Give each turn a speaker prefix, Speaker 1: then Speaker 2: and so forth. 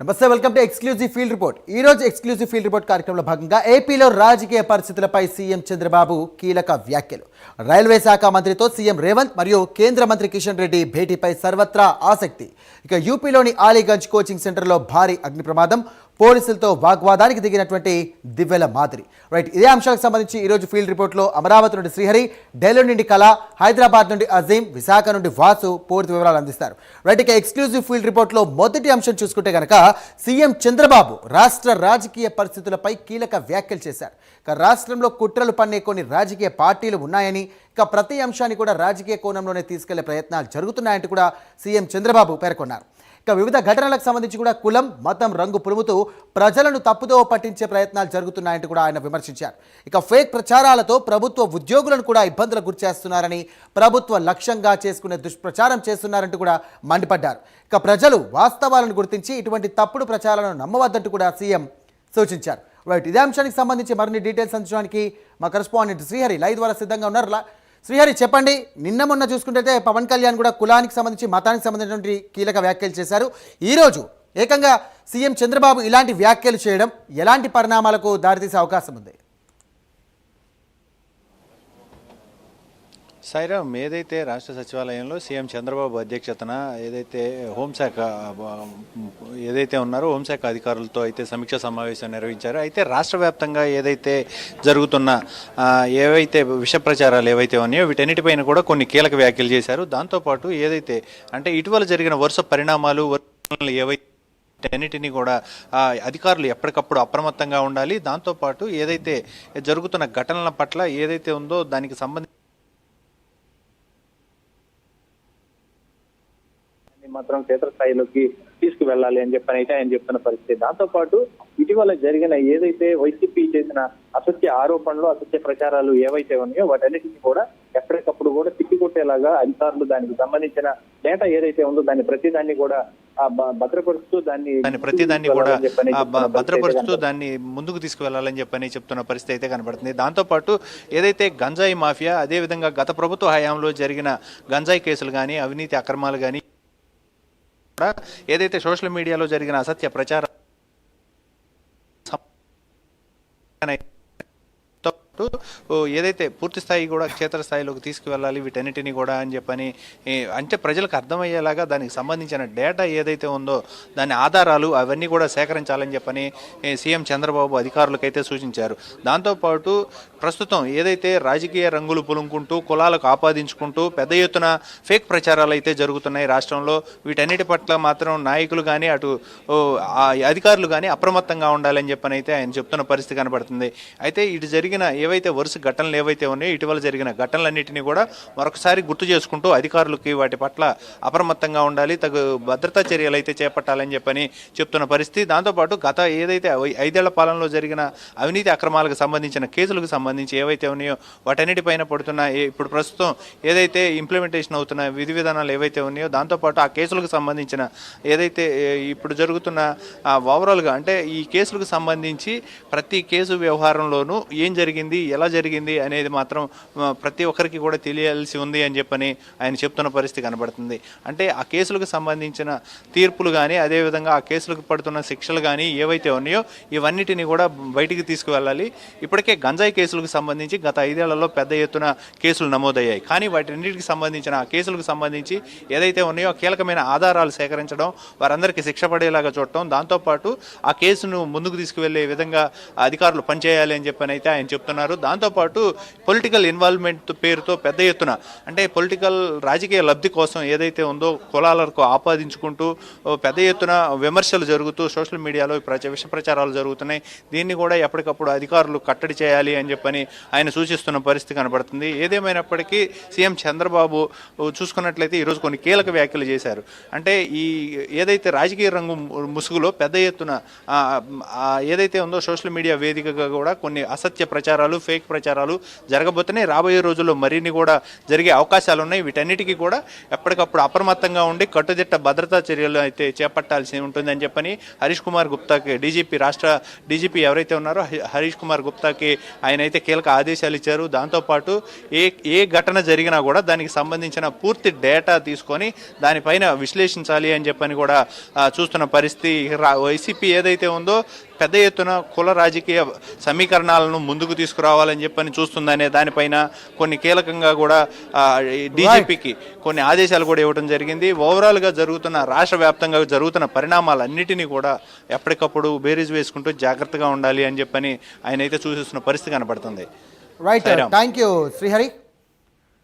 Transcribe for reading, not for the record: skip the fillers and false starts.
Speaker 1: నమస్తే, welcome to exclusive field report. ఈ రోజు ఎక్స్క్లూజివ్ ఫీల్డ్ రిపోర్ట్ కార్యక్రమంలో భాగంగా ఏపీలో రాజకీయ పరిస్థితులపై సీఎం చంద్రబాబు కీలక వ్యాఖ్యలు. రైల్వే శాఖ మంత్రితో సీఎం రేవంత్ మరియు కేంద్ర మంత్రి కిషన్ రెడ్డి భేటీపై సర్వత్రా ఆసక్తి. ఇక యూపీలోని అలీగంజ్ కోచింగ్ సెంటర్లో భారీ అగ్ని ప్రమాదం, పోలీసులతో వాగ్వాదానికి దిగినటువంటి దివ్యల మాదిరి. రైట్, ఇదే అంశాలకు సంబంధించి ఈరోజు ఫీల్డ్ రిపోర్ట్లో అమరావతి నుండి శ్రీహరి, ఢిల్లీ నుండి కళ, హైదరాబాద్ నుండి అజీం, విశాఖ నుండి వాసు పూర్తి వివరాలు అందిస్తారు. రైట్, ఇక ఎక్స్క్లూజివ్ ఫీల్డ్ రిపోర్ట్లో మొదటి అంశం చూసుకుంటే కనుక సీఎం చంద్రబాబు రాష్ట్ర రాజకీయ పరిస్థితులపై కీలక వ్యాఖ్యలు చేశారు. ఇక రాష్ట్రంలో కుట్రలు పన్నే కొన్ని రాజకీయ పార్టీలు ఉన్నాయని, ఇక ప్రతి అంశాన్ని కూడా రాజకీయ కోణంలోనే తీసుకెళ్లే ప్రయత్నాలు జరుగుతున్నాయంటూ కూడా సీఎం చంద్రబాబు పేర్కొన్నారు. ఇక వివిధ ఘటనలకు సంబంధించి కూడా కులం, మతం రంగు పులుముతూ ప్రజలను తప్పుదో పట్టించే ప్రయత్నాలు జరుగుతున్నాయంటూ కూడా ఆయన విమర్శించారు. ఇక ఫేక్ ప్రచారాలతో ప్రభుత్వ ఉద్యోగులను కూడా ఇబ్బందులకు గురిచేస్తున్నారని, ప్రభుత్వ లక్ష్యంగా చేసుకునే దుష్ప్రచారం చేస్తున్నారంటూ కూడా మండిపడ్డారు. ఇక ప్రజలు వాస్తవాలను గుర్తించి ఇటువంటి తప్పుడు ప్రచారాలను నమ్మవద్దంటూ కూడా సీఎం సూచించారు. రైట్, ఇదే అంశానికి సంబంధించి మరిన్ని డీటెయిల్స్ అందించడానికి మా కరెస్పాండెంట్ శ్రీహరి లైవ్ ద్వారా సిద్ధంగా ఉన్నారు. శ్రీహరి, చెప్పండి. నిన్న మొన్న చూసుకుంటే పవన్ కళ్యాణ్ కూడా కులానికి సంబంధించి, మతానికి సంబంధించినటువంటి కీలక వ్యాఖ్యలు చేశారు. ఈరోజు ఏకంగా సీఎం చంద్రబాబు ఇలాంటి వ్యాఖ్యలు చేయడం ఎలాంటి పరిణామాలకు దారితీసే అవకాశం ఉంది?
Speaker 2: సాయిరామ్, ఏదైతే రాష్ట్ర సచివాలయంలో సీఎం చంద్రబాబు అధ్యక్షతన ఏదైతే హోంశాఖ ఏదైతే ఉన్నారో హోంశాఖ అధికారులతో అయితే సమీక్ష సమావేశం నిర్వహించారో, అయితే రాష్ట్ర వ్యాప్తంగా ఏదైతే జరుగుతున్న ఏవైతే విష ప్రచారాలు ఏవైతే ఉన్నాయో వీటన్నిటిపైన కూడా కొన్ని కీలక వ్యాఖ్యలు చేశారు. దాంతోపాటు ఏదైతే అంటే ఇటీవల జరిగిన వరుస పరిణామాలు ఏవైతే అన్నిటినీ కూడా అధికారులు ఎప్పటికప్పుడు అప్రమత్తంగా ఉండాలి. దాంతోపాటు ఏదైతే జరుగుతున్న ఘటనల పట్ల ఏదైతే ఉందో దానికి సంబంధించి
Speaker 3: మాత్రం క్షేత్రస్థాయిలోకి తీసుకువెళ్ళాలి అని చెప్పని అయితే ఆయన చెప్తున్న పరిస్థితి. దాంతో పాటు ఇటీవల జరిగిన ఏదైతే వైసీపీ చేసిన అసత్య ఆరోపణలు, అసత్య ప్రచారాలు ఏవైతే ఉన్నాయో వాటన్నిటిని కూడా ఎప్పటికప్పుడు కూడా తిప్పికొట్టేలాగా అధికారులు దానికి సంబంధించిన డేటా ఏదైతే ఉందో దాన్ని ప్రతిదాన్ని కూడా భద్రపరుస్తూ దాన్ని
Speaker 2: ముందుకు తీసుకువెళ్లాలని చెప్పని చెప్తున్న పరిస్థితి అయితే కనబడుతుంది. దాంతోపాటు ఏదైతే గంజాయి మాఫియా, అదేవిధంగా గత ప్రభుత్వ హయాంలో జరిగిన గంజాయి కేసులు కానీ, అవినీతి అక్రమాలు కానీ, ఏదైతే సోషల్ మీడియాలో జరిగిన అసత్య ప్రచారం ఏదైతే పూర్తి స్థాయి కూడా క్షేత్రస్థాయిలోకి తీసుకువెళ్ళాలి వీటన్నిటిని కూడా అని చెప్పని, అంటే ప్రజలకు అర్థమయ్యేలాగా దానికి సంబంధించిన డేటా ఏదైతే ఉందో దాని ఆధారాలు అవన్నీ కూడా సేకరించాలని చెప్పని సీఎం చంద్రబాబు అధికారులకైతే సూచించారు. దాంతోపాటు ప్రస్తుతం ఏదైతే రాజకీయ రంగులు పులుముకుంటూ కులాలకు ఆపాదించుకుంటూ పెద్ద ఎత్తున ఫేక్ ప్రచారాలు అయితే జరుగుతున్నాయి రాష్ట్రంలో, వీటన్నిటి పట్ల మాత్రం నాయకులు కానీ అటు అధికారులు కానీ అప్రమత్తంగా ఉండాలని చెప్పని అయితే ఆయన చెప్తున్న పరిస్థితి కనబడుతుంది. అయితే ఇటు జరిగిన ఏవైతే వరుస ఘటనలు ఏవైతే ఉన్నాయో ఇటీవల జరిగిన ఘటనలన్నింటినీ కూడా మరొకసారి గుర్తు చేసుకుంటూ అధికారులకి వాటి పట్ల అప్రమత్తంగా ఉండాలి, తగు భద్రతా చర్యలు అయితే చేపట్టాలని చెప్పని చెప్తున్న పరిస్థితి. దాంతోపాటు గత ఏదైతే 5 ఏళ్ల పాలనలో జరిగిన అవినీతి అక్రమాలకు సంబంధించిన కేసులకు సంబంధించి ఏవైతే ఉన్నాయో వాటన్నిటిపైన పడుతున్న ఇప్పుడు ప్రస్తుతం ఏదైతే ఇంప్లిమెంటేషన్ అవుతున్న విధి విధానాలు ఏవైతే ఉన్నాయో దాంతోపాటు ఆ కేసులకు సంబంధించిన ఏదైతే ఇప్పుడు జరుగుతున్న ఓవరాల్గా అంటే ఈ కేసులకు సంబంధించి ప్రతి కేసు వ్యవహారంలోనూ ఏం జరిగింది, ఎలా జరిగింది అనేది మాత్రం ప్రతి ఒక్కరికి కూడా తెలియాల్సి ఉంది అని చెప్పని ఆయన చెప్తున్న పరిస్థితి కనబడుతుంది. అంటే ఆ కేసులకు సంబంధించిన తీర్పులు కానీ, అదేవిధంగా ఆ కేసులకు పడుతున్న శిక్షలు కానీ ఏవైతే ఉన్నాయో ఇవన్నిటిని కూడా బయటికి తీసుకువెళ్ళాలి. ఇప్పటికే గంజాయి కేసులకు సంబంధించి గత 5 ఏళ్లలో పెద్ద ఎత్తున కేసులు నమోదయ్యాయి. కానీ వాటన్నిటికి సంబంధించిన ఆ కేసులకు సంబంధించి ఏదైతే ఉన్నాయో కీలకమైన ఆధారాలు సేకరించడం, వారందరికీ శిక్ష పడేలాగా చూడటం, దాంతోపాటు ఆ కేసును ముందుకు తీసుకువెళ్లే విధంగా అధికారులు పనిచేయాలి అని చెప్పని అయితే ఆయన చెప్తున్నారు. దాంతోపాటు పొలిటికల్ ఇన్వాల్వ్మెంట్ పేరుతో పెద్ద ఎత్తున అంటే పొలిటికల్ రాజకీయ లబ్ధి కోసం ఏదైతే ఉందో కులాలకు ఆపాదించుకుంటూ పెద్ద ఎత్తున విమర్శలు జరుగుతూ సోషల్ మీడియాలో విష ప్రచారాలు జరుగుతున్నాయి. దీన్ని కూడా ఎప్పటికప్పుడు అధికారులు కట్టడి చేయాలి అని చెప్పని ఆయన సూచిస్తున్న పరిస్థితి కనబడుతుంది. ఏదేమైనప్పటికీ సీఎం చంద్రబాబు చూసుకున్నట్లయితే ఈరోజు కొన్ని కీలక వ్యాఖ్యలు చేశారు. అంటే ఈ ఏదైతే రాజకీయ రంగు ముసుగులో పెద్ద ఎత్తున ఏదైతే ఉందో సోషల్ మీడియా వేదికగా కూడా కొన్ని అసత్య ప్రచారాలు, ప్రచారాలు ఫేక్ ప్రచారాలు జరగబోతున్నాయి. రాబోయే రోజుల్లో మరిన్ని కూడా జరిగే అవకాశాలు ఉన్నాయి. వీటన్నిటికీ కూడా ఎప్పటికప్పుడు అప్రమత్తంగా ఉండి కట్టుదిట్ట భద్రతా చర్యలు అయితే చేపట్టాల్సి ఉంటుందని చెప్పని హరీష్ కుమార్ గుప్తాకి రాష్ట్ర డీజీపీ ఎవరైతే ఉన్నారో హరీష్ కుమార్ గుప్తాకి ఆయన అయితే కీలక ఆదేశాలు ఇచ్చారు. దాంతోపాటు ఏ ఘటన జరిగినా కూడా దానికి సంబంధించిన పూర్తి డేటా తీసుకొని దానిపైన విశ్లేషించాలి అని చెప్పని కూడా చూస్తున్న పరిస్థితి. వైసీపీ ఏదైతే ఉందో పెద్ద ఎత్తున కుల రాజకీయ సమీకరణాలను ముందుకు తీసుకురావాలని చెప్పని చూస్తుందనే దానిపైన కొన్ని కీలకంగా కూడా డీజీపీకి కొన్ని ఆదేశాలు కూడా ఇవ్వడం జరిగింది. ఓవరాల్గా జరుగుతున్న రాష్ట్ర వ్యాప్తంగా జరుగుతున్న పరిణామాలన్నిటినీ కూడా ఎప్పటికప్పుడు బేరీజ్ వేసుకుంటూ జాగ్రత్తగా ఉండాలి అని చెప్పని ఆయన అయితే చూపిస్తున్న పరిస్థితి కనబడుతుంది.
Speaker 1: Right, thank you Srihari.